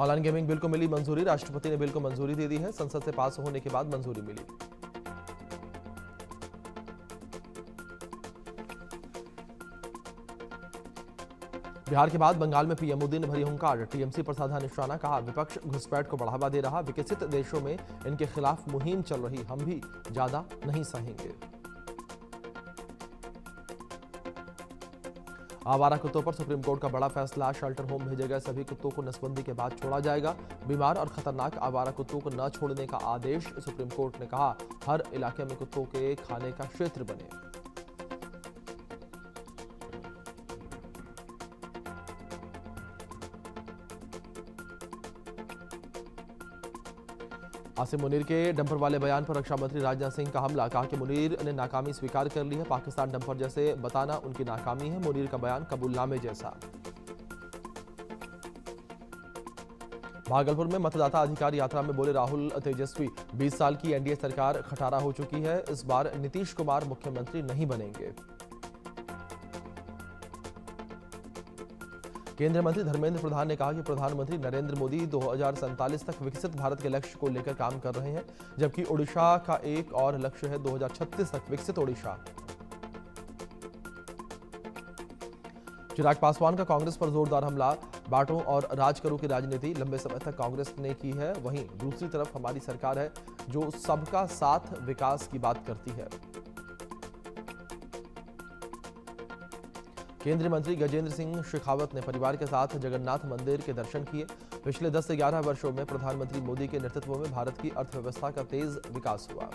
Online gaming bill को मिली मंजूरी। राष्ट्रपति ने बिल को मंजूरी दे दी है। संसद से पास होने के बाद मंजूरी मिली। बिहार के बाद बंगाल में पीएम मोदी ने भरी हुंकार। टीएमसी पर साधा निशाना। कहा, विपक्ष घुसपैठ को बढ़ावा दे रहा। विकसित देशों में इनके खिलाफ मुहिम चल रही, हम भी ज्यादा नहीं सहेंगे। आवारा कुत्तों पर सुप्रीम कोर्ट का बड़ा फैसला। शेल्टर होम भेजे गए सभी कुत्तों को नसबंदी के बाद छोड़ा जाएगा। बीमार और खतरनाक आवारा कुत्तों को न छोड़ने का आदेश। सुप्रीम कोर्ट ने कहा, हर इलाके में कुत्तों के खाने का क्षेत्र बने। आसिम मुनीर के डंपर वाले बयान पर रक्षा मंत्री राजनाथ सिंह का हमला। कहा कि मुनीर ने नाकामी स्वीकार कर ली है। पाकिस्तान डंपर जैसे बताना उनकी नाकामी है। मुनीर का बयान कबूलनामे जैसा। भागलपुर में मतदाता अधिकार यात्रा में बोले राहुल तेजस्वी, 20 साल की एनडीए सरकार खटारा हो चुकी है। इस बार नीतीश कुमार मुख्यमंत्री नहीं बनेंगे। केंद्रीय मंत्री धर्मेंद्र प्रधान ने कहा कि प्रधानमंत्री नरेंद्र मोदी 2047 तक विकसित भारत के लक्ष्य को लेकर काम कर रहे हैं, जबकि ओडिशा का एक और लक्ष्य है 2036 तक विकसित ओडिशा। चिराग पासवान का कांग्रेस पर जोरदार हमला। बांटो और राज करो की राजनीति लंबे समय तक कांग्रेस ने की है। वहीं दूसरी तरफ हमारी सरकार है जो सबका साथ विकास की बात करती है। केंद्रीय मंत्री गजेंद्र सिंह शेखावत ने परिवार के साथ जगन्नाथ मंदिर के दर्शन किए। पिछले 10 से 11 वर्षों में प्रधानमंत्री मोदी के नेतृत्व में भारत की अर्थव्यवस्था का तेज विकास हुआ।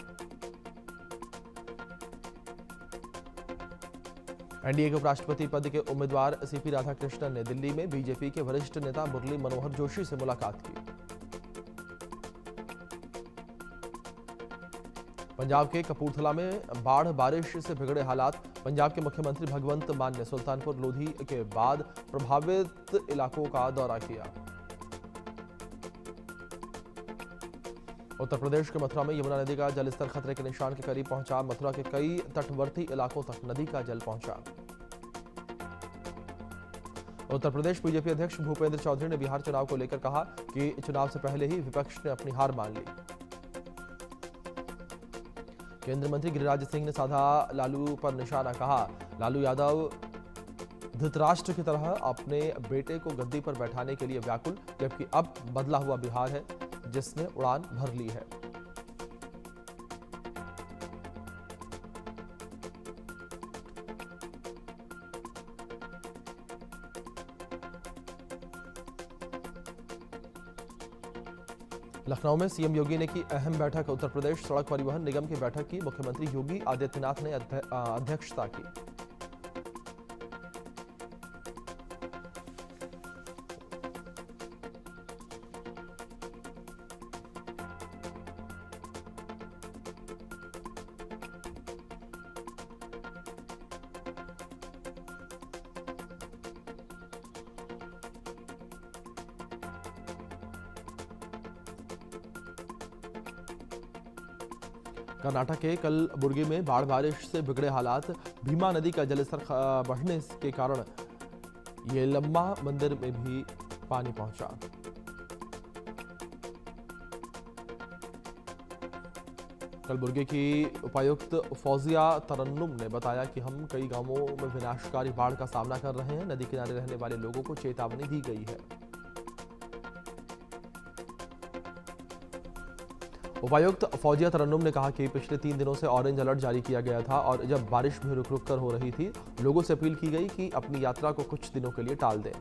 एनडीए के उपराष्ट्रपति पद के उम्मीदवार सीपी राधाकृष्णन ने दिल्ली में बीजेपी के वरिष्ठ नेता मुरली मनोहर जोशी से मुलाकात की। पंजाब के कपूरथला में बाढ़ बारिश से बिगड़े हालात। पंजाब के मुख्यमंत्री भगवंत मान ने सुल्तानपुर लोधी के बाद प्रभावित इलाकों का दौरा किया। उत्तर प्रदेश के मथुरा में यमुना नदी का जलस्तर खतरे के निशान के करीब पहुंचा। मथुरा के कई तटवर्ती इलाकों तक नदी का जल पहुंचा। उत्तर प्रदेश बीजेपी अध्यक्ष भूपेंद्र चौधरी ने बिहार चुनाव को लेकर कहा कि चुनाव से पहले ही विपक्ष ने अपनी हार मान ली। केंद्रीय मंत्री गिरिराज सिंह ने साधा लालू पर निशाना। कहा, लालू यादव धृतराष्ट्र की तरह अपने बेटे को गद्दी पर बैठाने के लिए व्याकुल, जबकि अब बदला हुआ बिहार है जिसने उड़ान भर ली है। लखनऊ में सीएम योगी ने की अहम बैठक। उत्तर प्रदेश सड़क परिवहन निगम की बैठक की मुख्यमंत्री योगी आदित्यनाथ ने अध्यक्षता की। कर्नाटक के कलबुर्गी में बाढ़ बारिश से बिगड़े हालात। भीमा नदी का जलस्तर बढ़ने के कारण येलम्मा मंदिर में भी पानी पहुंचा। कलबुर्गी की उपायुक्त फौजिया तरन्नुम ने बताया कि हम कई गांवों में विनाशकारी बाढ़ का सामना कर रहे हैं। नदी किनारे रहने वाले लोगों को चेतावनी दी गई है। उपायुक्त फौजिया तरन्नुम ने कहा कि पिछले 3 दिनों से ऑरेंज अलर्ट जारी किया गया था और जब बारिश भी रुक रुक कर हो रही थी, लोगों से अपील की गई कि अपनी यात्रा को कुछ दिनों के लिए टाल दें।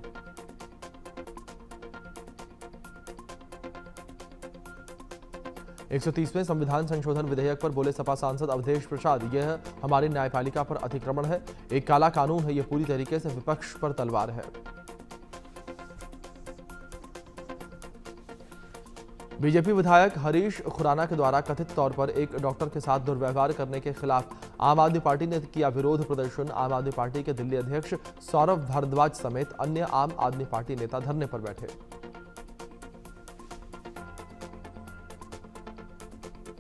एक 130वें संविधान संशोधन विधेयक पर बोले सपा सांसद अवधेश प्रसाद, यह हमारी न्यायपालिका पर अतिक्रमण है, एक काला कानून है, यह पूरी तरीके से विपक्ष पर तलवार है। बीजेपी विधायक हरीश खुराना के द्वारा कथित तौर पर एक डॉक्टर के साथ दुर्व्यवहार करने के खिलाफ आम आदमी पार्टी ने किया विरोध प्रदर्शन। आम आदमी पार्टी के दिल्ली अध्यक्ष सौरभ भारद्वाज समेत अन्य आम आदमी पार्टी नेता धरने पर बैठे।